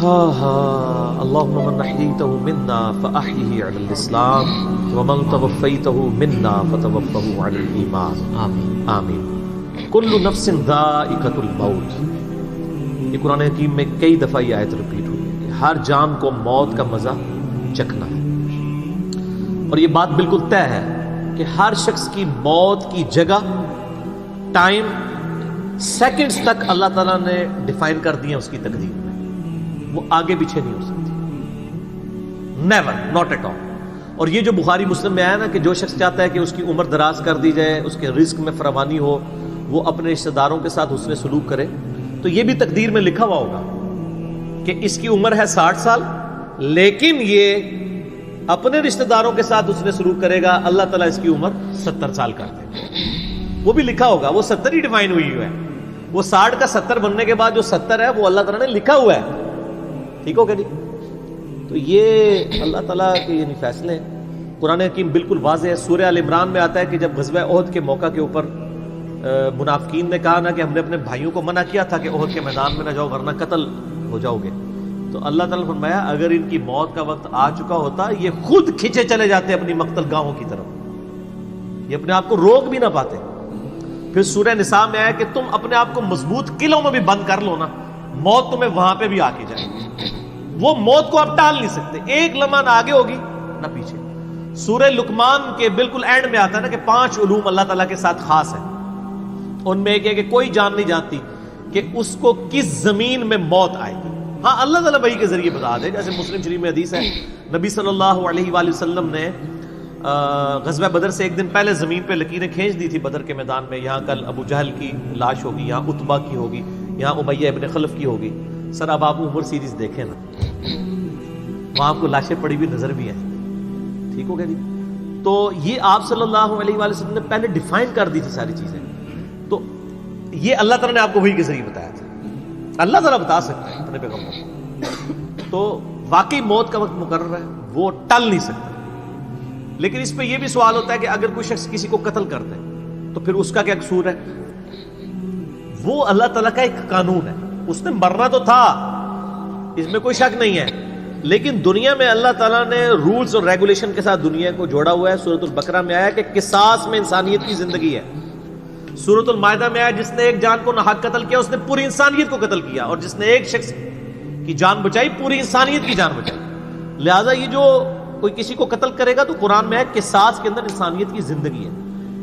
اللهم من احييته منا فاحيه على الاسلام ومن توفيته منا فتوفه على الايمان آمین آمین. کل نفس ذائقۃ الموت، یہ قرآن حکیم میں کئی دفعہ یہ آیت ریپیٹ ہوئی ہے کہ ہر جان کو موت کا مزہ چکھنا ہے. اور یہ بات بالکل طے ہے کہ ہر شخص کی موت کی جگہ، ٹائم، سیکنڈز تک اللہ تعالیٰ نے ڈیفائن کر دی ہے اس کی تقدیر میں. وہ آگے پیچھے نہیں ہو سکتی، نیور، ناٹ ایٹ آل. اور یہ جو بخاری مسلم میں آیا نا کہ جو شخص چاہتا ہے کہ اس کی عمر دراز کر دی جائے، اس کے رزق میں فراوانی ہو، وہ اپنے رشتہ داروں کے ساتھ حسن سلوک کرے، تو یہ بھی تقدیر میں لکھا ہوا ہوگا کہ اس کی عمر ہے 60 سال، لیکن یہ اپنے رشتہ داروں کے ساتھ حسن سلوک کرے گا، اللہ تعالیٰ اس کی عمر 70 سال کر دے گا. وہ بھی لکھا ہوگا، وہ 70 ہی ڈیفائن ہوئی ہے. وہ 60 کا 70 بننے کے بعد جو 70 ہے وہ اللہ تعالیٰ نے لکھا ہوا ہے. ٹھیک ہو گیا جی؟ تو یہ اللہ تعالیٰ کے یعنی فیصلے ہیں. قرآن حکیم بالکل واضح ہے. سورہ آل عمران میں آتا ہے کہ جب غزوہ احد کے موقع کے اوپر منافقین نے کہا نا کہ ہم نے اپنے بھائیوں کو منع کیا تھا کہ احد کے میدان میں نہ جاؤ ورنہ قتل ہو جاؤ گے، تو اللہ تعالیٰ نے فرمایا اگر ان کی موت کا وقت آ چکا ہوتا یہ خود کھینچے چلے جاتے اپنی مقتل گاہوں کی طرف، یہ اپنے آپ کو روک بھی نہ پاتے. پھر سورہ نساء میں آیا کہ تم اپنے آپ کو مضبوط قلعوں میں بھی بند کر لو نا، موت تمہیں وہاں پہ بھی آ کے جائے. وہ موت کو آپ ٹال نہیں سکتے، ایک لمحہ نہ آگے ہوگی نہ پیچھے. سورہ لقمان کے بالکل اینڈ میں آتا ہے نا کہ 5 علوم اللہ تعالیٰ کے ساتھ خاص ہیں. ان میں ایک ہے کہ کوئی جان نہیں جانتی کہ اس کو کس زمین میں موت آئے گی. ہاں اللہ تعالیٰ وحی کے ذریعے بتا دے، جیسے مسلم شریف میں حدیث ہے نبی صلی اللہ علیہ وآلہ وسلم نے غزوہ بدر سے ایک دن پہلے زمین پہ لکیریں کھینچ دی تھی بدر کے میدان میں. یہاں کل ابو جہل کی لاش ہوگی، یہاں عتبہ کی ہوگی، یہاں امیہ ابن خلف کی ہوگی. سر اب آپ عمر سیریز دیکھیں نا، وہاں آپ کو لاشیں پڑی ہوئی نظر بھی ہیں. ٹھیک ہو گیا جی؟ تو یہ آپ صلی اللہ علیہ وآلہ وسلم نے پہلے ڈیفائن کر دی تھی ساری چیزیں. تو یہ اللہ تعالیٰ نے آپ کو وحی کے ذریعے بتایا تھا. اللہ تعالیٰ بتا سکتا ہے اپنے پیغمبر کو. تو واقعی موت کا وقت مقرر ہے، وہ ٹل نہیں سکتا. لیکن اس پہ یہ بھی سوال ہوتا ہے کہ اگر کوئی شخص کسی کو قتل کر دے تو پھر اس کا کیا قصور ہے؟ وہ اللہ تعالیٰ کا ایک قانون ہے. اس نے مرنا تو تھا، اس میں کوئی شک نہیں ہے، لیکن دنیا میں اللہ تعالیٰ نے رولز اور ریگولیشن کے ساتھ دنیا کو جوڑا ہوا ہے. سورۃ البقرہ میں آیا کہ قصاص میں انسانیت کی زندگی ہے. سورۃ المائدہ میں آیا جس نے ایک جان کو ناحق قتل کیا اس نے پوری انسانیت کو قتل کیا، اور جس نے ایک شخص کی جان بچائی پوری انسانیت کی جان بچائی. لہٰذا یہ جو کوئی کسی کو قتل کرے گا تو قرآن میں ہے قصاص کے اندر انسانیت کی زندگی ہے.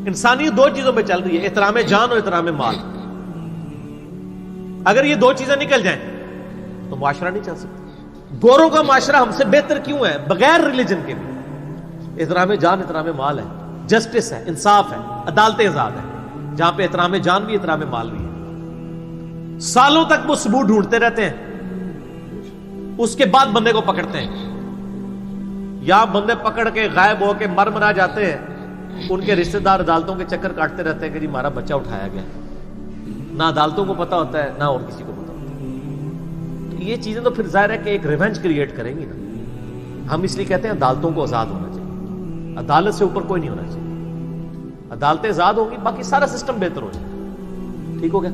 انسانیت 2 چیزوں پہ چل رہی ہے، احترام جان اور احترام مال. اگر یہ 2 چیزیں نکل جائیں تو معاشرہ نہیں چل سکتا. گوروں کا معاشرہ ہم سے بہتر کیوں ہے؟ بغیر ریلیجن کے بھی احترام جان احترام مال ہے، جسٹس ہے، انصاف ہے، عدالت آزاد ہے، جہاں پہ احترام جان بھی احترام مال بھی ہے. سالوں تک وہ ثبوت ڈھونڈتے رہتے ہیں، اس کے بعد بندے کو پکڑتے ہیں. یا بندے پکڑ کے غائب ہو کے مر جاتے ہیں، ان کے رشتہ دار عدالتوں کے چکر کاٹتے رہتے ہیں کہ جی ہمارا بچہ اٹھایا گیا. نہ عدالتوں کو پتا ہوتا ہے نہ اور کسی کو پتا ہوتا ہے. تو یہ چیزیں تو پھر ظاہر ہے کہ ایک ریونج کریٹ کریں گی نا. ہم اس لیے کہتے ہیں عدالتوں کو آزاد ہونا چاہیے، عدالت سے اوپر کوئی نہیں ہونا چاہیے. عدالتیں آزاد ہوں گی، باقی سارا سسٹم بہتر ہو جائے. ٹھیک ہو گیا؟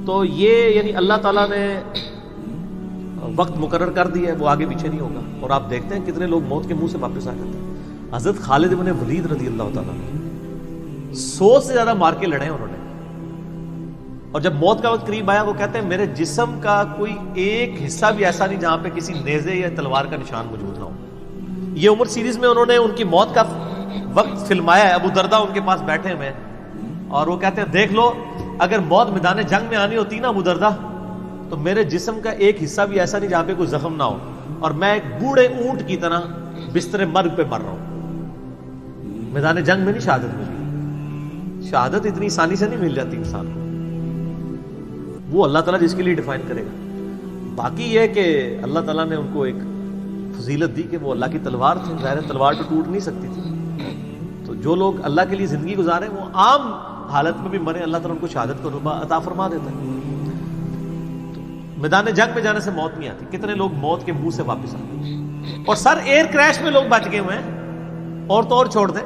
تو یہ یعنی اللہ تعالیٰ نے وقت مقرر کر دیا ہے، وہ آگے پیچھے نہیں ہوگا. اور آپ دیکھتے ہیں کتنے لوگ موت کے منہ سے واپس آ جاتے ہیں. حضرت خالد بن ولید رضی اللہ تعالیٰ 100 سے زیادہ مار کے لڑے انہوں نے، اور جب موت کا وقت قریب آیا وہ کہتے ہیں میرے جسم کا کوئی ایک حصہ بھی ایسا نہیں جہاں پہ کسی نیزے یا تلوار کا نشان موجود نہ ہو. یہ عمر سیریز میں انہوں نے ان کی موت کا وقت فلمایا ہے. ابو دردہ ان کے پاس بیٹھے ہوئے ہیں اور وہ کہتے ہیں دیکھ لو اگر موت میدان جنگ میں آنی ہوتی نا ابو دردہ تو میرے جسم کا ایک حصہ بھی ایسا نہیں جہاں پہ کوئی زخم نہ ہو، اور میں ایک بوڑھے اونٹ کی طرح بستر مرگ پہ مر رہا ہوں. میدان جنگ میں نہیں شہادت ملی. شہادت اتنی آسانی سے نہیں مل جاتی انسان کو، وہ اللہ تعالیٰ جس کے لیے ڈیفائن کرے گا. باقی یہ ہے کہ اللہ تعالیٰ نے ان کو ایک فضیلت دی کہ وہ اللہ کی تلوار تھے. ظاہر تلوار تو ٹوٹ نہیں سکتی تھی. تو جو لوگ اللہ کے لیے زندگی گزارے وہ عام حالت میں بھی مرے، اللہ تعالیٰ ان کو شہادت کا رتبہ عطا فرما دیتا ہے. میدان جنگ میں جانے سے موت نہیں آتی. کتنے لوگ موت کے منہ سے واپس آتے ہیں. اور سر ایئر کریش میں لوگ بچ گئے ہوئے ہیں، اور تو اور چھوڑ دیں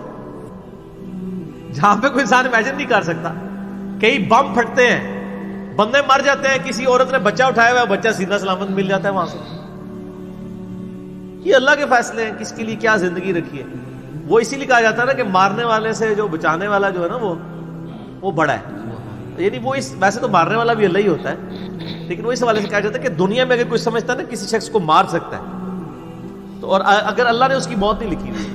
جہاں پہ کوئی انسان امیجن نہیں کر سکتا. کئی بم پھٹتے ہیں، بندے مر جاتے ہیں، کسی عورت نے بچہ اٹھایا ہوا ہے، بچہ سیدھا سلامت مل جاتا ہے وہاں سے. یہ اللہ کے فیصلے ہیں کس کے لیے کیا زندگی رکھی ہے. وہ اسی لیے کہا جاتا ہے نا کہ مارنے والے سے جو بچانے والا جو ہے نا وہ بڑا ہے. یعنی وہ ویسے تو مارنے والا بھی اللہ ہی ہوتا ہے، لیکن وہ اس حوالے سے کہا جاتا ہے کہ دنیا میں اگر کوئی سمجھتا ہے نا کسی شخص کو مار سکتا ہے تو، اور اگر اللہ نے اس کی موت نہیں لکھی ہوئی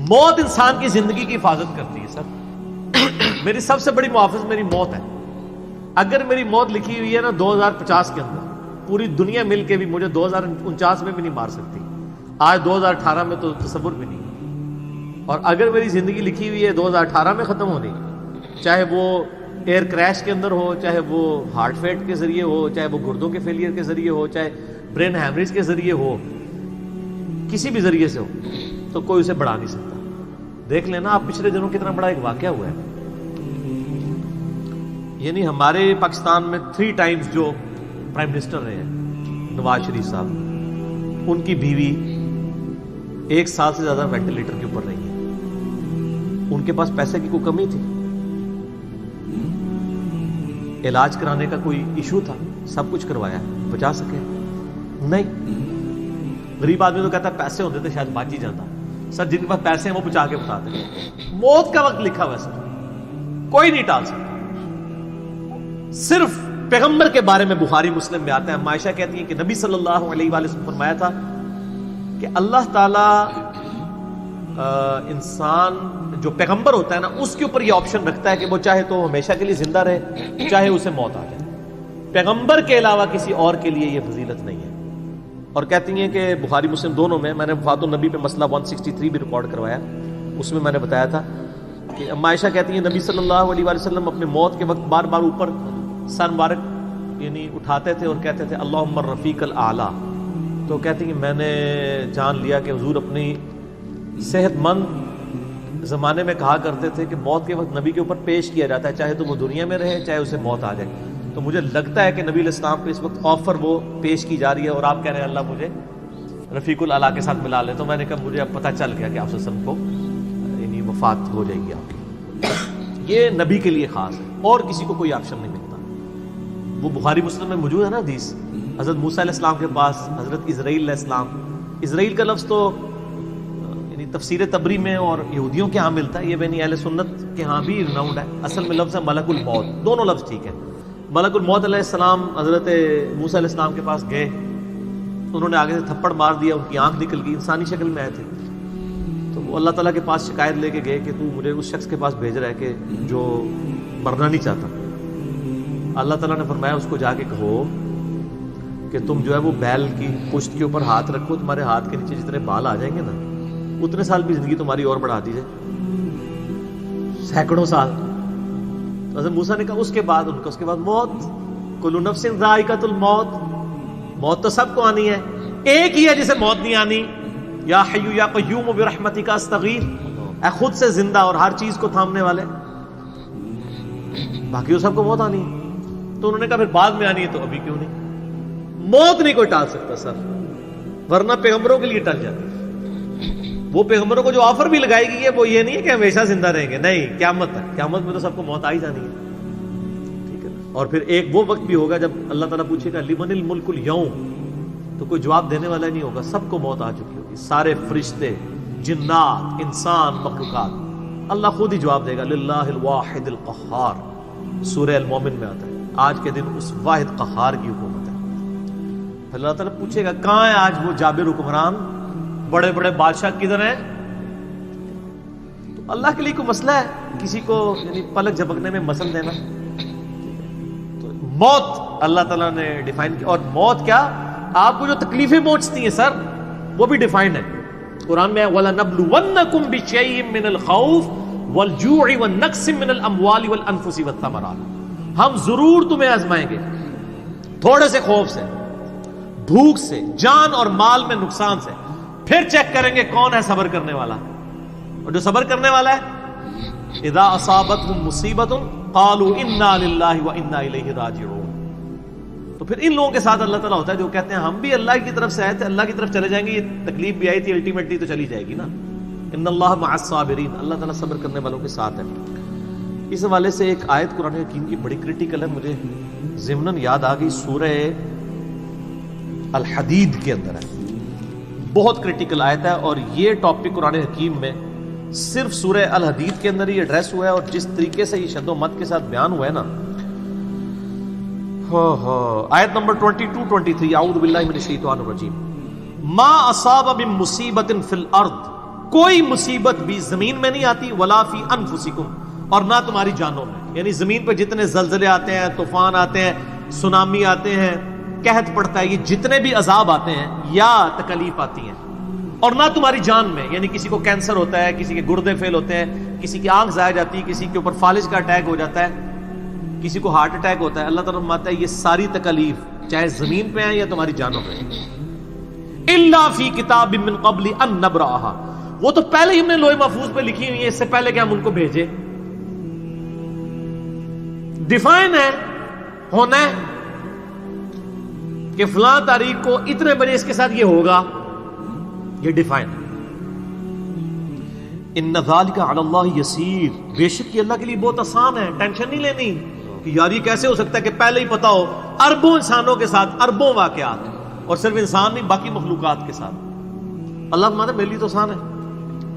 موت انسان کی زندگی کی حفاظت کرتی ہے. سر میری سب سے بڑی محافظ میری موت ہے. اگر میری موت لکھی ہوئی ہے نا 2050 کے اندر، پوری دنیا مل کے بھی مجھے 2049 میں بھی نہیں مار سکتی. آج 2018 میں تو تصور بھی نہیں. اور اگر میری زندگی لکھی ہوئی ہے 2018 میں ختم ہونی، چاہے وہ ایئر کریش کے اندر ہو، چاہے وہ ہارٹ فیٹ کے ذریعے ہو، چاہے وہ گردوں کے فیلئر کے ذریعے ہو، چاہے برین ہیمریج کے ذریعے ہو، کسی بھی ذریعے سے ہو، تو کوئی اسے بڑھا نہیں سکتا. دیکھ لینا آپ پچھلے دنوں کتنا بڑا ایک واقعہ ہوا ہے. یعنی ہمارے پاکستان میں 3 ٹائمز جو پرائم منسٹر رہے ہیں نواز شریف صاحب، ان کی بیوی 1 سال سے زیادہ وینٹیلیٹر کے اوپر رہی ہے. ان کے پاس پیسے کی کوئی کمی تھی؟ علاج کرانے کا کوئی ایشو تھا؟ سب کچھ کروایا، بچا سکے؟ نہیں. غریب آدمی تو کہتا ہے پیسے ہوتے تھے شاید بچ ہی جاتا. سر جن کے پاس پیسے ہیں وہ بچا کے بتاتے ہیں. موت کا وقت لکھا ہوا سر، کوئی نہیں ٹال سکتا. صرف پیغمبر کے بارے میں بخاری مسلم میں آتا ہے، عائشہ کہتی ہیں کہ نبی صلی اللہ علیہ وآلہ وسلم فرمایا تھا کہ اللہ تعالی انسان جو پیغمبر ہوتا ہے نا اس کے اوپر یہ آپشن رکھتا ہے کہ وہ چاہے تو ہمیشہ کے لیے زندہ رہے، چاہے اسے موت آ جائے. پیغمبر کے علاوہ کسی اور کے لیے یہ فضیلت نہیں ہے. اور کہتی ہیں کہ بخاری مسلم دونوں میں نے وفات النبی پہ مسئلہ 163 بھی ریکارڈ کروایا، اس میں نے بتایا تھا کہ عائشہ کہتی ہیں نبی صلی اللہ علیہ وآلہ وسلم اپنے موت کے وقت بار بار اوپر سر مبارک یعنی اٹھاتے تھے اور کہتے تھے اللہم الرفیق الاعلی. تو کہتی ہیں میں نے جان لیا کہ حضور اپنی صحت مند زمانے میں کہا کرتے تھے کہ موت کے وقت نبی کے اوپر پیش کیا جاتا ہے، چاہے تو وہ دنیا میں رہے چاہے اسے موت آ جائے. تو مجھے لگتا ہے کہ نبی علیہ السلام پہ اس وقت آفر وہ پیش کی جا رہی ہے اور آپ کہہ رہے ہیں اللہ مجھے رفیق الاعلیٰ کے ساتھ ملا لے. تو میں نے کہا مجھے اب پتہ چل گیا کہ آپ صلی اللہ علیہ وسلم کو یعنی وفات ہو جائے گی آپ کی. یہ نبی کے لیے خاص ہے اور کسی کو کوئی آپشن نہیں ملتا. وہ بخاری مسلم میں موجود ہے نا حدیث، حضرت موسیٰ علیہ السلام کے پاس حضرت اسرائیل علیہ السلام. اسرائیل کا لفظ تو یعنی تفسیر تبری میں اور یہودیوں کے ہاں ملتا ہے، یہ بنی اہل سنت کے ہاں بھی رناؤنڈ ہے. اصل میں لفظ ہے ملک الموت. دونوں لفظ ٹھیک ہے. ملک الموت علیہ السلام حضرت موسیٰ علیہ السلام کے پاس گئے، انہوں نے آگے سے تھپڑ مار دیا، ان کی آنکھ نکل گئی، انسانی شکل میں آئے تھے. تو وہ اللہ تعالیٰ کے پاس شکایت لے کے گئے کہ تو مجھے اس شخص کے پاس بھیج رہا ہے کہ جو مرنا نہیں چاہتا. اللہ تعالیٰ نے فرمایا اس کو جا کے کہو کہ تم جو ہے وہ بیل کی پشت کے اوپر ہاتھ رکھو، تمہارے ہاتھ کے نیچے جتنے بال آ جائیں گے نا اتنے سال بھی زندگی تمہاری اور بڑھا دی جائے، سینکڑوں سال. حضرت موسیٰ نے کہا اس کے بعد ان کا اس کے بعد موت. کل نفس ذائقۃ الموت، موت تو سب کو آنی ہے، ایک ہی ہے جسے موت نہیں آنی. یا حی یا قیوم برحمتک استغیث، اے خود سے زندہ اور ہر چیز کو تھامنے والے، باقی وہ سب کو موت آنی ہے. تو انہوں نے کہا پھر بعد میں آنی ہے تو ابھی کیوں نہیں؟ موت نہیں کوئی ٹال سکتا سر، ورنہ پیغمبروں کے لیے ٹل جاتی. وہ پیغمبروں کو جو آفر بھی لگائے گی وہ یہ نہیں ہے کہ ہمیشہ زندہ رہیں گے، نہیں، قیامت تک. قیامت میں تو سب کو موت آ ہی جانی ہے. ٹھیک ہے. اور پھر ایک وہ وقت بھی ہوگا جب اللہ تعالیٰ پوچھے گا لمن الملک اليوم، تو کوئی جواب دینے والا نہیں ہوگا، سب کو موت آ چکی ہوگی. سارے فرشتے، جنات، انسان، مخلوقات، اللہ خود ہی جواب دے گا للہ الواحد القہار. سورہ المومن میں آتا ہے آج کے دن اس واحد قہار کی حکومت ہے. اللہ تعالیٰ پوچھے گا کہاں ہے آج وہ جابر حکمران، بڑے بڑے بادشاہ کدھر ہیں؟ تو اللہ کے لیے کوئی مسئلہ ہے کسی کو یعنی پلک جھپکنے میں مسل دینا؟ تو موت اللہ تعالیٰ نے ڈیفائن کی. اور موت کیا، آپ کو جو تکلیفیں پہنچتی ہیں سر وہ بھی ڈیفائنڈ ہے. قرآن میں وَلَنَبْلُوَنَّكُمْ بِشَيْءٍ مِّنَ الْخَوْفِ وَالْجُوعِ وَالنَّقْصِ مِّنَ الْأَمْوَالِ وَالْأَنفُسِ وَالثَّمَرَاتِ. ہم ضرور تمہیں آزمائیں گے تھوڑے سے خوف سے، بھوک سے، جان اور مال میں نقصان سے، پھر چیک کریں گے کون ہے صبر کرنے والا. اور جو صبر کرنے والا ہے اذا اصابتهم مصیبت قالوا انا للہ وانا الیہ راجعون. تو پھر ان لوگوں کے ساتھ اللہ تعالیٰ ہوتا ہے جو کہتے ہیں ہم بھی اللہ کی طرف سے آئے تھے، اللہ کی طرف چلے جائیں گے، یہ تکلیف بھی آئی تھی الٹیمیٹلی تو چلی جائے گی نا. ان اللہ مع الصابرین، اللہ تعالیٰ صبر کرنے والوں کے ساتھ ہے. اس حوالے سے ایک آیت قرآن حکیم کی بڑی کریٹیکل ہے، مجھے ضمناً یاد آ گئی، سورہ الحدید کے اندر ہے. بہت کریٹیکل آیت ہے، اور یہ ٹاپک قرآن حکیم میں صرف سورہ الحدید کے اندر ہی ایڈریس ہوا ہے، اور جس طریقے سے یہ شد و مت کے ساتھ بیان ہوا ہے نا، آیت نمبر 22-23، اعوذ باللہ من الشیطان الرجیم، ما اصاب من مصیبت فی الارض، کوئی مصیبت بھی زمین میں نہیں آتی، ولا فی انفسکم، اور نہ تمہاری جانوں میں، یعنی زمین پہ جتنے زلزلے آتے ہیں، طوفان آتے ہیں، سونامی آتے ہیں، قحط پڑتا ہے، یہ جتنے بھی عذاب آتے ہیں یا تکلیف آتی ہیں، اور نہ تمہاری جان میں، یعنی کسی کو کینسر ہوتا ہے، کسی کے گردے فیل ہوتے ہیں، کسی کی آنکھ ضائع جاتی ہے، کسی کے اوپر فالج کا اٹیک ہو جاتا ہے، کسی کو ہارٹ اٹیک ہوتا ہے، اللہ تعالیٰ فرماتا ہے یہ ساری تکلیف چاہے زمین پہ ہیں یا تمہاری جانوں پہ ہیں، الا فی کتاب من قبل ان نبرأها، وہ تو پہلے ہی ہم نے لوح محفوظ پہ لکھی ہوئی ہے، اس سے پہلے کہ ہم ان کو بھیجے، ڈیفائن ہے، ہونا ہے کہ فلاں تاریخ کو اتنے بجے اس کے ساتھ یہ ہوگا، یہ ڈیفائن ہے۔ ان ذالک علی اللہ یسیر، بے شک یہ اللہ کے لیے بہت آسان ہے، ٹینشن نہیں لینی کہ یار یہ کیسے ہو سکتا ہے کہ پہلے ہی پتا ہو، اربوں انسانوں کے ساتھ اربوں واقعات، اور صرف انسان نہیں باقی مخلوقات کے ساتھ، اللہ فرماتا ہے میرے لیے تو آسان ہے،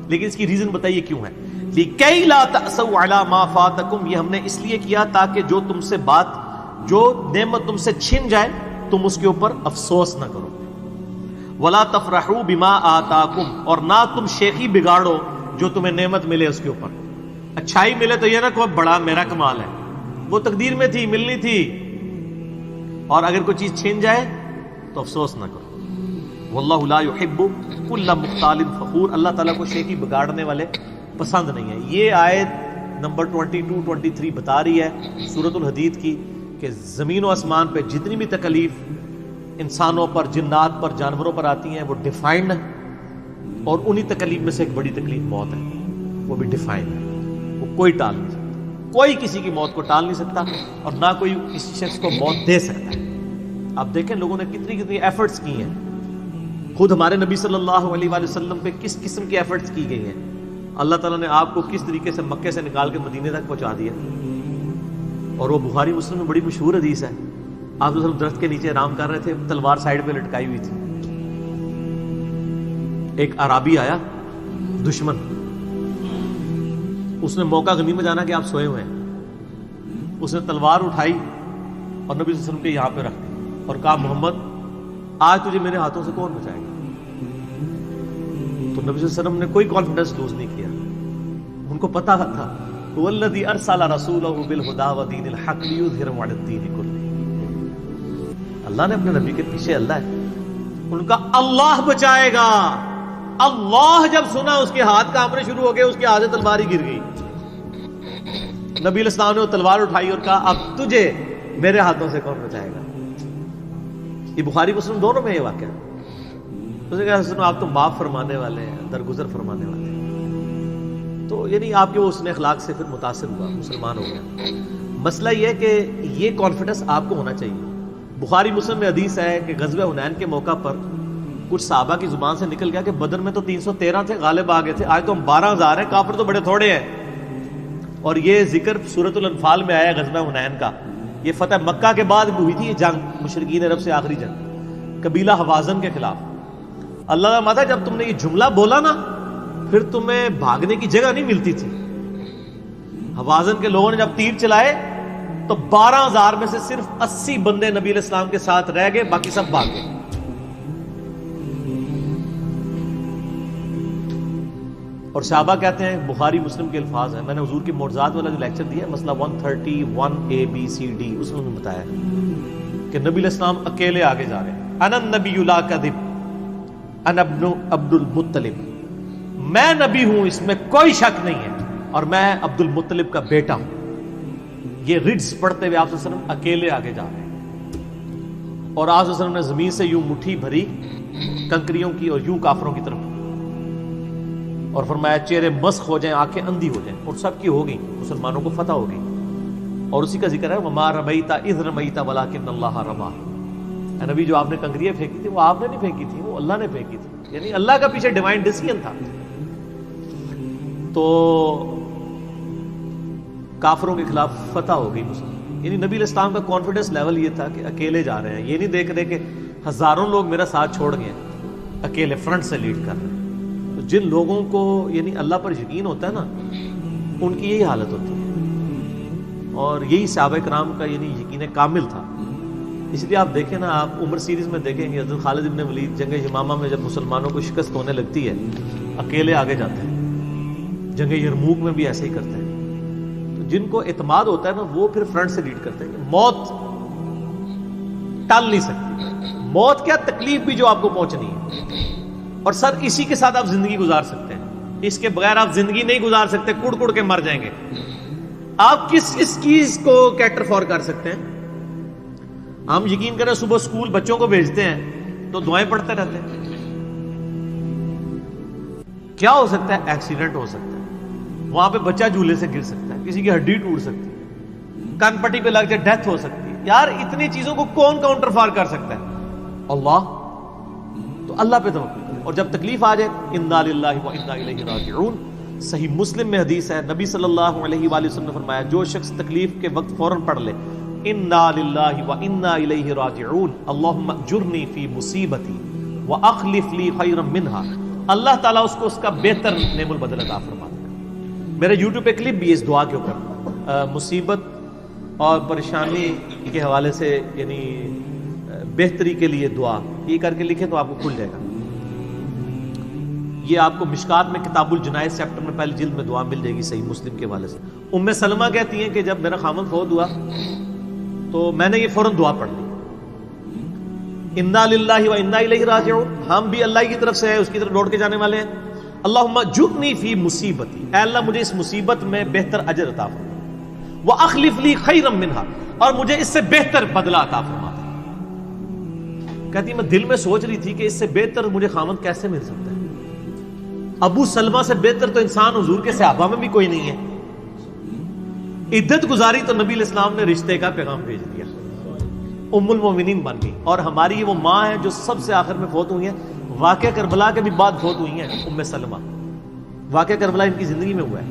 لیکن اس کی ریزن بتائیے کیوں ہے، لِكَيْ لَا تَأْسَوْا عَلَى مَا فَاتَكُمْ، یہ ہم نے اس لیے کیا تاکہ جو تم سے بات، جو نعمت تم سے چھن جائے تم اس کے اوپر افسوس نہ کرو، وَلَا تَفْرَحُوا بِمَا آتَاكُمْ، اور نہ تم شیخی بگاڑو جو تمہیں نعمت ملے اس کے اوپر، اچھائی ملے تو یہ نہ کہو بڑا میرا کمال ہے، وہ تقدیر میں تھی، ملنی تھی، اور اگر کوئی چیز چھن جائے تو افسوس نہ کرو، واللہ لا يحب كل مختال فخور، اللہ تعالیٰ کو شیخی بگاڑنے والے پسند نہیں ہے۔ یہ آیت نمبر 22-23 بتا رہی ہے سورۃ الحدید کی کہ زمین و آسمان پہ جتنی بھی تکلیف انسانوں پر، جنات پر، جانوروں پر آتی ہیں وہ ڈیفائنڈ ہے، اور انہی تکلیف میں سے ایک بڑی تکلیف موت ہے، وہ بھی ڈیفائنڈ ہے، وہ کوئی ٹال نہیں سکتا، کوئی کسی کی موت کو ٹال نہیں سکتا، اور نہ کوئی کسی شخص کو موت دے سکتا ہے۔ آپ دیکھیں لوگوں نے کتنی ایفرٹس کی ہیں، خود ہمارے نبی صلی اللہ علیہ وآلہ وسلم پہ کس قسم کی ایفرٹس کی گئی ہیں، اللہ تعالیٰ نے آپ کو کس طریقے سے مکے سے نکال کے مدینے تک پہنچا دیا، اور وہ بخاری مسلم میں بڑی مشہور حدیث ہے، آپ تو صرف درخت کے نیچے آرام کر رہے تھے، تلوار سائیڈ پہ لٹکائی ہوئی تھی، ایک عرابی آیا دشمن، اس نے موقع غنیمت جانا کہ آپ سوئے ہوئے ہیں، اس نے تلوار اٹھائی اور نبی صلی اللہ علیہ وسلم کے یہاں پہ رکھ دی اور کہا محمد آج تجھے میرے ہاتھوں سے کون بچائے گا؟ تو نبی صلی اللہ علیہ وسلم نے کوئی کانفیڈنس لوز نہیں کیا، ان کو پتا تھا والذی ارسل رسولہ بالہدی ودین الحق لیظہرہ علی الدین کلہ، اللہ نے اپنے نبی کے پیچھے اللہ ہے، ان کا اللہ بچائے گا، اللہ جب سنا اس کے ہاتھ کانپنے شروع ہو گئے، اس کے ہاتھ سے تلوار ہی گر گئی، نبی علیہ السلام نے وہ تلوار اٹھائی اور کہا اب تجھے میرے ہاتھوں سے کون بچائے گا؟ یہ بخاری مسلم دونوں میں یہ واقعہ ہے۔ اس نے کہا آپ تو معاف فرمانے والے ہیں، درگزر فرمانے والے ہیں، تو یعنی آپ کے وہ حسن اخلاق سے پھر متاثر ہوا، مسلمان ہو گیا۔ مسئلہ یہ ہے کہ یہ کانفیڈنس آپ کو ہونا چاہیے۔ بخاری مسلم میں حدیث ہے کہ غزوہ حنین کے موقع پر کچھ صحابہ کی زبان سے نکل گیا کہ بدر میں تو 313 تھے، غالب آ گئے تھے، آج تو ہم 12,000 ہیں، کافر تو بڑے تھوڑے ہیں۔ اور یہ ذکر سورۃ الانفال میں آیا غزوہ حنین کا، یہ فتح مکہ کے بعد بھی ہوئی تھی یہ جنگ، مشرکین عرب سے آخری جنگ قبیلہ حوازن کے خلاف۔ اللہ کا ماتا جب تم نے یہ جملہ بولا نا پھر تمہیں بھاگنے کی جگہ نہیں ملتی تھی۔ حوازن کے لوگوں نے جب تیر چلائے تو 12,000 میں سے صرف 80 بندے نبی علیہ السلام کے ساتھ رہ گئے، باقی سب بھاگ گئے۔ اور صحابہ کہتے ہیں، بخاری مسلم کے الفاظ ہیں، میں نے حضور کی معجزات والا جو لیکچر دیا ہے مسئلہ 131 ABCD، اس میں بتایا کہ نبی علیہ السلام اکیلے آگے جا رہے ہیں، انا النبی لا کذب انا ابن عبد المطلب، میں نبی ہوں اس میں کوئی شک نہیں ہے، اور میں عبد المطلب کا بیٹا ہوں۔ یہ رڈز پڑھتے ہوئے آپ صلی اللہ علیہ وسلم اکیلے آگے جا رہے ہیں، اور آپ صلی اللہ علیہ وسلم نے زمین سے یوں مٹھی بھری کنکریوں کی اور یوں کافروں کی طرف، اور فرمایا چہرے مسخ ہو جائیں، آنکھیں اندھی ہو جائیں، اور سب کی ہو گئی، مسلمانوں کو فتح ہو گئی۔ اور اسی کا ذکر ہے وما رمیت اذ رمیت ولکن اللہ رمی، اے نبی جو آپ نے کنکریاں پھینکی تھی وہ آپ نے نہیں پھینکی تھی، وہ اللہ نے پھینکی تھی، یعنی اللہ کا پیچھے ڈیوائن ڈیسیژن تھا۔ تو کافروں کے خلاف فتح ہو گئی مسلم، یعنی نبی علیہ السلام کا کانفیڈنس لیول یہ تھا کہ اکیلے جا رہے ہیں، یہ نہیں دیکھ رہے کہ ہزاروں لوگ میرا ساتھ چھوڑ گئے، اکیلے فرنٹ سے لیڈ کر رہے ہیں. تو جن لوگوں کو یعنی اللہ پر یقین ہوتا ہے نا، ان کی یہی حالت ہوتی ہے، اور یہی صحابہ کرام کا یعنی یقین کامل تھا. اس لیے آپ دیکھیں نا، آپ عمر سیریز میں دیکھیں گے حضرت خالد بن ولید جنگ یمامہ میں جب مسلمانوں کو شکست ہونے لگتی ہے اکیلے آگے جاتے ہیں. جنگ یرموک میں بھی ایسے ہی کرتے ہیں. تو جن کو اعتماد ہوتا ہے نا وہ پھر فرنٹ سے لیڈ کرتے ہیں کہ موت ٹال نہیں سکتی. موت کیا تکلیف بھی جو آپ کو پہنچنی ہے، اور سر اسی کے ساتھ آپ زندگی گزار سکتے ہیں. اس کے بغیر آپ زندگی نہیں گزار سکتے، کڑ کڑ کے مر جائیں گے. آپ کس اس چیز کو کیٹر فور کر سکتے ہیں؟ ہم یقین کریں صبح سکول بچوں کو بھیجتے ہیں تو دعائیں پڑھتے رہتے ہیں. کیا ہو سکتا ہے؟ ایکسیڈنٹ ہو سکتا ہے، وہاں پہ بچہ جھولے سے گر سکتا ہے، کسی کی ہڈی ٹوٹ سکتی ہے، کان پٹی پہ لگ جائے ڈیتھ ہو سکتی ہے. یار اتنی چیزوں کو کون کاؤنٹر فار کر سکتا ہے؟ اللہ. تو اللہ پہ توکل کریں، اور جب تکلیف آ جائے انا للہ و انا الیہ راجعون. صحیح مسلم میں حدیث ہے، نبی صلی اللہ علیہ وآلہ وسلم نے فرمایا جو شخص تکلیف کے وقت فوراً پڑھ لے انا للہ و انا الیہ راجعون اللہم اجرنی فی مصیبتی واخلف لی خیرا منہا، اللہ تعالیٰ اس کو اس کا بہتر نعم البدل عطا فرماتا ہے. میرے یوٹیوب پہ کلپ بھی ہے اس دعا کے اوپر، مصیبت اور پریشانی کے حوالے سے یعنی بہتری کے لیے دعا، یہ کر کے لکھیں تو آپ کو کھل جائے گا. یہ آپ کو مشکات میں کتاب الجنائز چیپٹر میں پہلی جلد میں دعا مل جائے گی صحیح مسلم کے حوالے سے. ام سلمہ کہتی ہیں کہ جب میرا خامن فوت ہوا تو میں نے یہ فوراً دعا پڑھ لی، انا للہ و انا الیہ راجعون، ہم بھی اللہ کی طرف سے ہیں، اس کی طرف لوٹ کے جانے والے ہیں. اللہم اجرنی فی مصیبتی، اے اللہ مجھے اس مصیبت میں بہتر اجر عطا فرما، واخلف لی خیرا منہا، اور مجھے اس سے بہتر بدلہ عطا فرما. کہتی میں دل میں سوچ رہی تھی کہ اس سے بہتر مجھے خامد کیسے مل سکتا ہے؟ ابو سلمہ سے بہتر تو انسان حضور کے صحابہ میں بھی کوئی نہیں ہے. عدت گزاری تو نبی علیہ السلام نے رشتے کا پیغام بھیج دیا، ام المومنین بن گئی. اور ہماری وہ ماں ہے جو سب سے آخر میں فوت ہوئی ہیں، واقعہ کربلا کے بھی بعد فوت ہوئی ہیں. ام سلمہ، واقعہ کربلا ان کی زندگی میں ہوا ہے،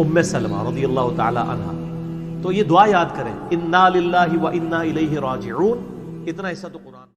ام سلمہ رضی اللہ تعالی عنہا. تو یہ دعا یاد کریں، انا للہ و انا الیہ راجعون. اتنا حصہ تو قرآن